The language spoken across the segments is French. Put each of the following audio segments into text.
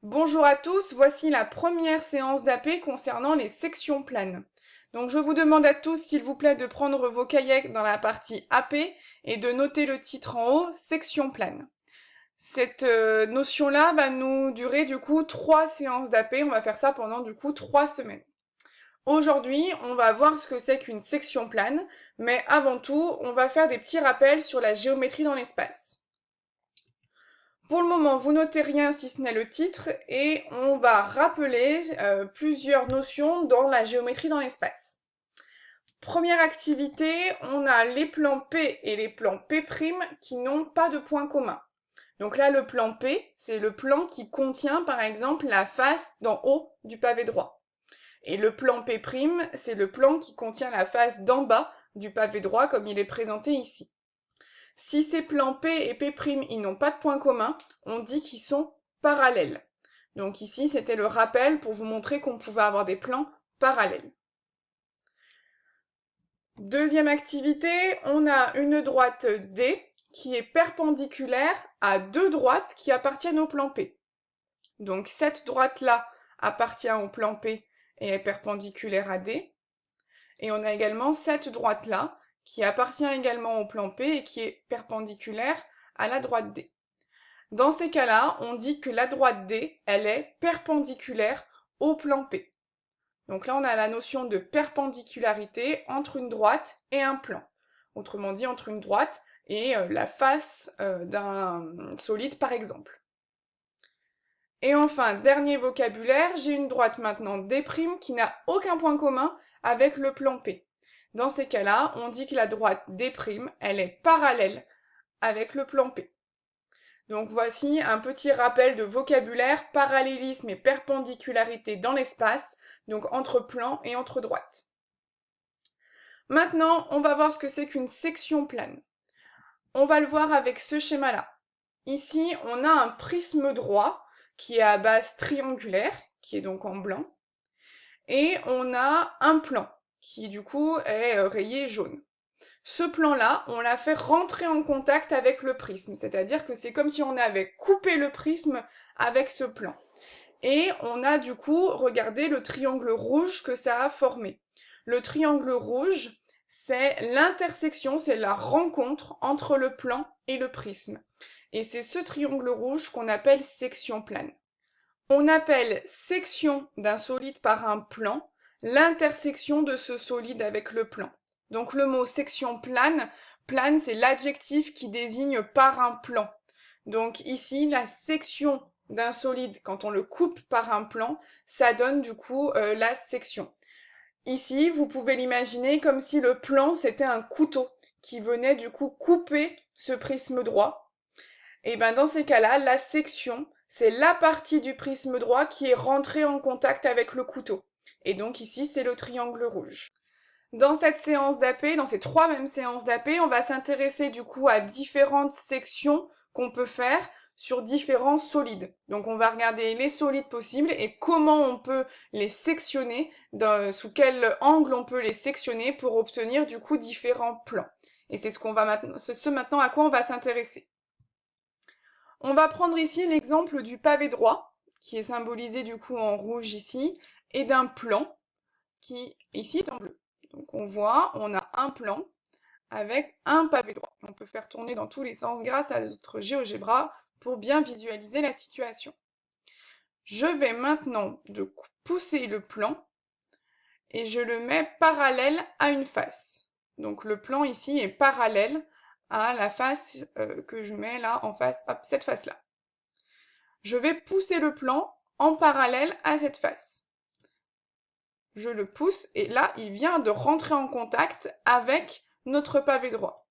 Bonjour à tous, voici la première séance d'AP concernant les sections planes. Donc je vous demande à tous, s'il vous plaît, de prendre vos cahiers dans la partie AP et de noter le titre en haut, section plane. Cette notion-là va nous durer du coup 3 séances d'AP, on va faire ça pendant du coup 3 semaines. Aujourd'hui, on va voir ce que c'est qu'une section plane, mais avant tout, on va faire des petits rappels sur la géométrie dans l'espace. Pour le moment, vous notez rien si ce n'est le titre et on va rappeler plusieurs notions dans la géométrie dans l'espace. Première activité, on a les plans P et les plans P' qui n'ont pas de point commun. Donc là, le plan P, c'est le plan qui contient par exemple la face d'en haut du pavé droit. Et le plan P', c'est le plan qui contient la face d'en bas du pavé droit comme il est présenté ici. Si ces plans P et P', ils n'ont pas de point commun, on dit qu'ils sont parallèles. Donc ici, c'était le rappel pour vous montrer qu'on pouvait avoir des plans parallèles. Deuxième activité, on a une droite D qui est perpendiculaire à deux droites qui appartiennent au plan P. Donc cette droite-là appartient au plan P et est perpendiculaire à D. Et on a également cette droite-là qui appartient également au plan P et qui est perpendiculaire à la droite D. Dans ces cas-là, on dit que la droite D, elle est perpendiculaire au plan P. Donc là, on a la notion de perpendicularité entre une droite et un plan. Autrement dit, entre une droite et la face d'un solide, par exemple. Et enfin, dernier vocabulaire, j'ai une droite maintenant D' qui n'a aucun point commun avec le plan P. Dans ces cas-là, on dit que la droite D', elle est parallèle avec le plan P. Donc voici un petit rappel de vocabulaire, parallélisme et perpendicularité dans l'espace, donc entre plan et entre droite. Maintenant, on va voir ce que c'est qu'une section plane. On va le voir avec ce schéma-là. Ici, on a un prisme droit qui est à base triangulaire, qui est donc en blanc, et on a un plan qui du coup est rayé jaune. Ce plan-là, on l'a fait rentrer en contact avec le prisme, c'est-à-dire que c'est comme si on avait coupé le prisme avec ce plan. Et on a du coup regardé le triangle rouge que ça a formé. Le triangle rouge, c'est l'intersection, c'est la rencontre entre le plan et le prisme. Et c'est ce triangle rouge qu'on appelle section plane. On appelle section d'un solide par un plan l'intersection de ce solide avec le plan. Donc le mot section plane, plane c'est l'adjectif qui désigne par un plan. Donc ici, la section d'un solide, quand on le coupe par un plan, ça donne du coup la section. Ici, vous pouvez l'imaginer comme si le plan c'était un couteau qui venait du coup couper ce prisme droit. Et bien dans ces cas-là, la section, c'est la partie du prisme droit qui est rentrée en contact avec le couteau. Et donc ici, c'est le triangle rouge. Dans cette séance d'AP, dans ces trois mêmes séances d'AP, on va s'intéresser du coup à différentes sections qu'on peut faire sur différents solides. Donc on va regarder les solides possibles et comment on peut les sectionner, sous quel angle on peut les sectionner pour obtenir du coup différents plans. Et c'est ce maintenant à quoi on va s'intéresser. On va prendre ici l'exemple du pavé droit, qui est symbolisé du coup en rouge ici, et d'un plan qui ici est en bleu. Donc on voit, on a un plan avec un pavé droit. On peut faire tourner dans tous les sens grâce à notre GeoGebra pour bien visualiser la situation. Je vais maintenant pousser le plan et je le mets parallèle à une face. Donc le plan ici est parallèle à la face que je mets là en face, hop, cette face-là. Je vais pousser le plan en parallèle à cette face. Je le pousse et là, il vient de rentrer en contact avec notre pavé droit.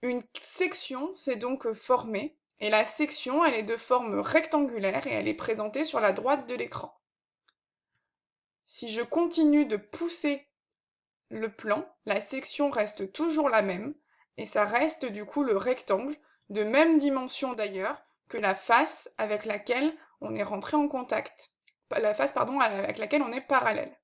Une section s'est donc formée et la section, elle est de forme rectangulaire et elle est présentée sur la droite de l'écran. Si je continue de pousser le plan, la section reste toujours la même et ça reste du coup le rectangle, de même dimension d'ailleurs que la face avec laquelle on est rentré en contact. La face, pardon, avec laquelle on est parallèle.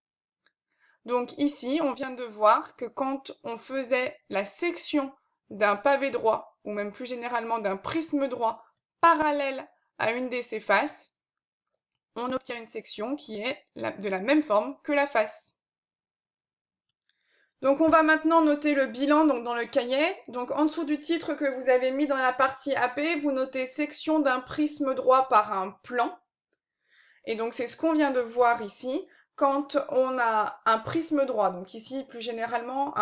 Donc ici, on vient de voir que quand on faisait la section d'un pavé droit, ou même plus généralement d'un prisme droit, parallèle à une de ses faces, on obtient une section qui est de la même forme que la face. Donc on va maintenant noter le bilan donc, dans le cahier. Donc en dessous du titre que vous avez mis dans la partie AP, vous notez section d'un prisme droit par un plan. Et donc c'est ce qu'on vient de voir ici. Quand on a un prisme droit, donc ici plus généralement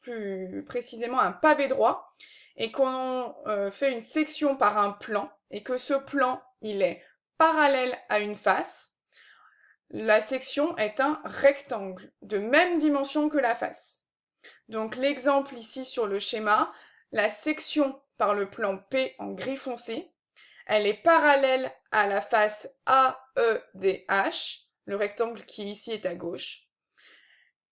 plus précisément un pavé droit, et qu'on fait une section par un plan, et que ce plan il est parallèle à une face, la section est un rectangle de même dimension que la face. Donc l'exemple ici sur le schéma, la section par le plan P en gris foncé, elle est parallèle à la face AEDH, le rectangle qui ici est à gauche.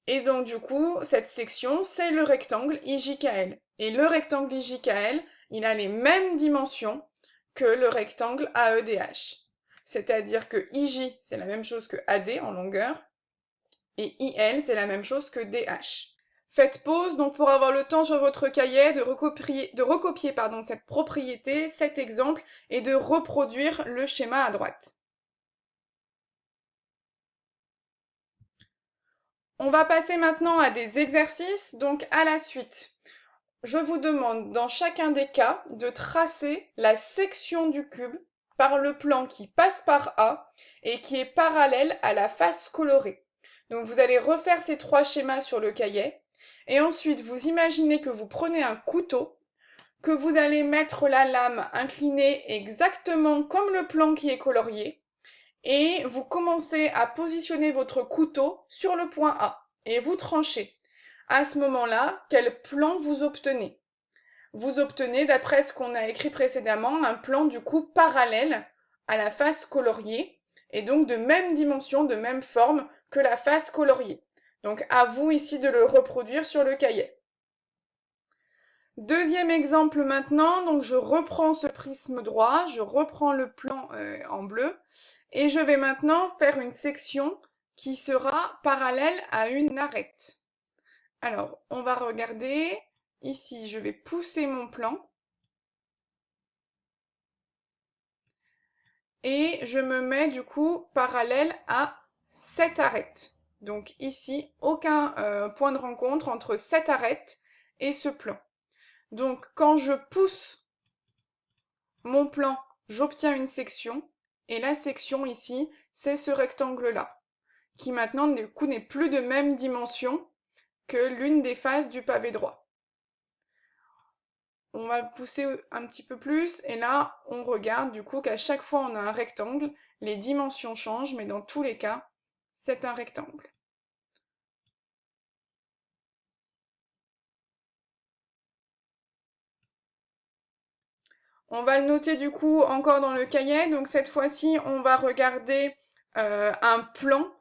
Et donc du coup, cette section, c'est le rectangle IJKL. Et le rectangle IJKL, il a les mêmes dimensions que le rectangle AEDH. C'est-à-dire que IJ, c'est la même chose que AD en longueur, et IL, c'est la même chose que DH. Faites pause donc pour avoir le temps sur votre cahier de recopier cette propriété, cet exemple, et de reproduire le schéma à droite. On va passer maintenant à des exercices, donc à la suite. Je vous demande dans chacun des cas de tracer la section du cube par le plan qui passe par A et qui est parallèle à la face colorée. Donc vous allez refaire ces trois schémas sur le cahier et ensuite vous imaginez que vous prenez un couteau, que vous allez mettre la lame inclinée exactement comme le plan qui est colorié et vous commencez à positionner votre couteau sur le point A et vous tranchez. À ce moment-là, quel plan vous obtenez? Vous obtenez, d'après ce qu'on a écrit précédemment, un plan du coup parallèle à la face coloriée et donc de même dimension, de même forme que la face coloriée. Donc à vous ici de le reproduire sur le cahier. Deuxième exemple maintenant, donc je reprends ce prisme droit, je reprends le plan en bleu et je vais maintenant faire une section qui sera parallèle à une arête. Alors, on va regarder, ici je vais pousser mon plan et je me mets du coup parallèle à cette arête. Donc ici, aucun point de rencontre entre cette arête et ce plan. Donc quand je pousse mon plan, j'obtiens une section, et la section ici, c'est ce rectangle-là, qui maintenant du coup n'est plus de même dimension que l'une des faces du pavé droit. On va pousser un petit peu plus, et là, on regarde du coup qu'à chaque fois on a un rectangle, les dimensions changent, mais dans tous les cas, c'est un rectangle. On va le noter du coup encore dans le cahier, donc cette fois-ci, on va regarder un plan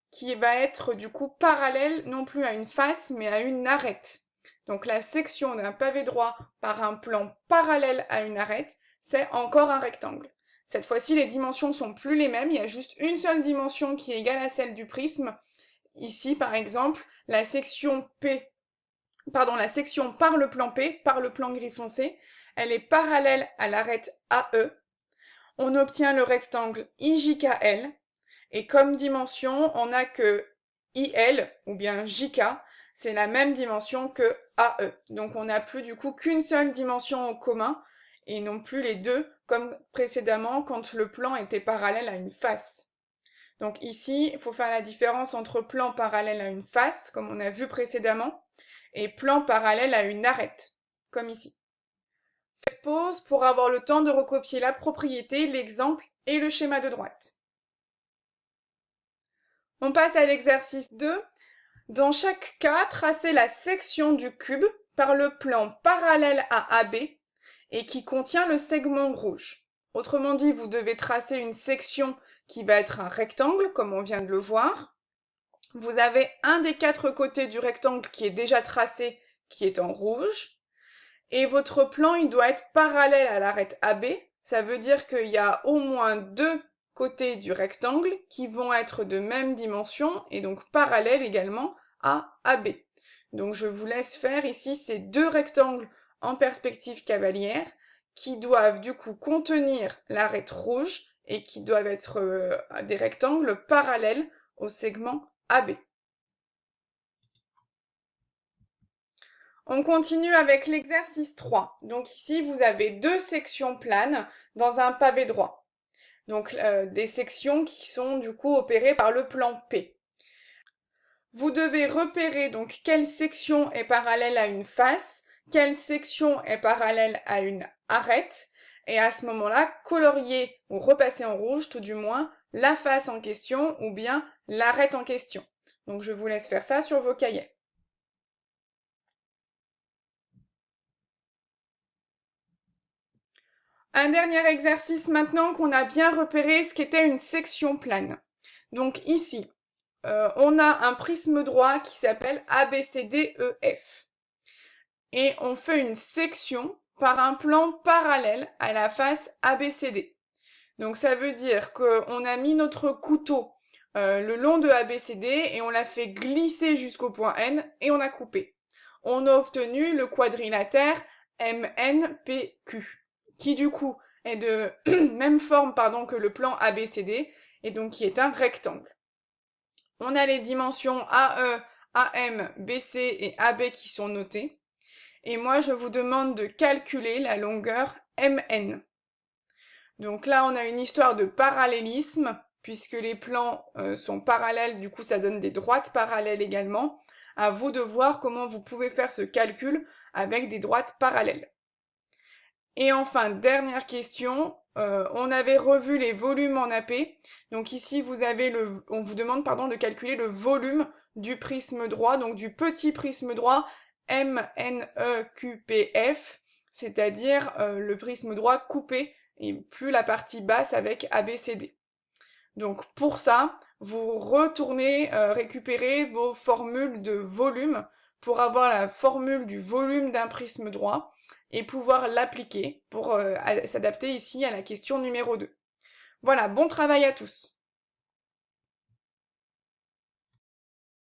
qui va être du coup parallèle non plus à une face, mais à une arête. Donc la section d'un pavé droit par un plan parallèle à une arête, c'est encore un rectangle. Cette fois-ci, les dimensions sont plus les mêmes, il y a juste une seule dimension qui est égale à celle du prisme. Ici, par exemple, la section la section par le plan P, par le plan gris foncé, elle est parallèle à l'arête AE. On obtient le rectangle IJKL, et comme dimension, on n'a que IL, ou bien JK, c'est la même dimension que AE. Donc on n'a plus du coup qu'une seule dimension en commun, et non plus les deux, comme précédemment quand le plan était parallèle à une face. Donc ici, il faut faire la différence entre plan parallèle à une face, comme on a vu précédemment, et plan parallèle à une arête, comme ici. Faites pause pour avoir le temps de recopier la propriété, l'exemple et le schéma de droite. On passe à l'exercice 2. Dans chaque cas, tracez la section du cube par le plan parallèle à AB et qui contient le segment rouge. Autrement dit, vous devez tracer une section qui va être un rectangle, comme on vient de le voir. Vous avez un des quatre côtés du rectangle qui est déjà tracé, qui est en rouge. Et votre plan, il doit être parallèle à l'arête AB. Ça veut dire qu'il y a au moins deux côtés du rectangle qui vont être de même dimension et donc parallèles également à AB. Donc je vous laisse faire ici ces deux rectangles en perspective cavalière qui doivent du coup contenir l'arête rouge et qui doivent être des rectangles parallèles au segment AB. On continue avec l'exercice 3. Donc ici, vous avez deux sections planes dans un pavé droit. Donc des sections qui sont du coup opérées par le plan P. Vous devez repérer donc quelle section est parallèle à une face, quelle section est parallèle à une arête, et à ce moment-là, colorier ou repasser en rouge tout du moins la face en question ou bien l'arête en question. Donc je vous laisse faire ça sur vos cahiers. Un dernier exercice maintenant qu'on a bien repéré ce qu'était une section plane. Donc ici, on a un prisme droit qui s'appelle ABCDEF. Et on fait une section par un plan parallèle à la face ABCD. Donc ça veut dire qu'on a mis notre couteau le long de ABCD et on l'a fait glisser jusqu'au point N et on a coupé. On a obtenu le quadrilatère MNPQ, qui du coup est de même forme que le plan ABCD et donc qui est un rectangle. On a les dimensions AE, AM, BC et AB qui sont notées. Et moi, je vous demande de calculer la longueur MN. Donc là, on a une histoire de parallélisme, puisque les plans sont parallèles, du coup, ça donne des droites parallèles également. À vous de voir comment vous pouvez faire ce calcul avec des droites parallèles. Et enfin, dernière question, on avait revu les volumes en AP. Donc ici, on vous demande de calculer le volume du prisme droit, donc du petit prisme droit MNEQPF, c'est-à-dire le prisme droit coupé et plus la partie basse avec ABCD. Donc pour ça, vous retournez récupérer vos formules de volume pour avoir la formule du volume d'un prisme droit et pouvoir l'appliquer pour s'adapter ici à la question numéro 2. Voilà, bon travail à tous.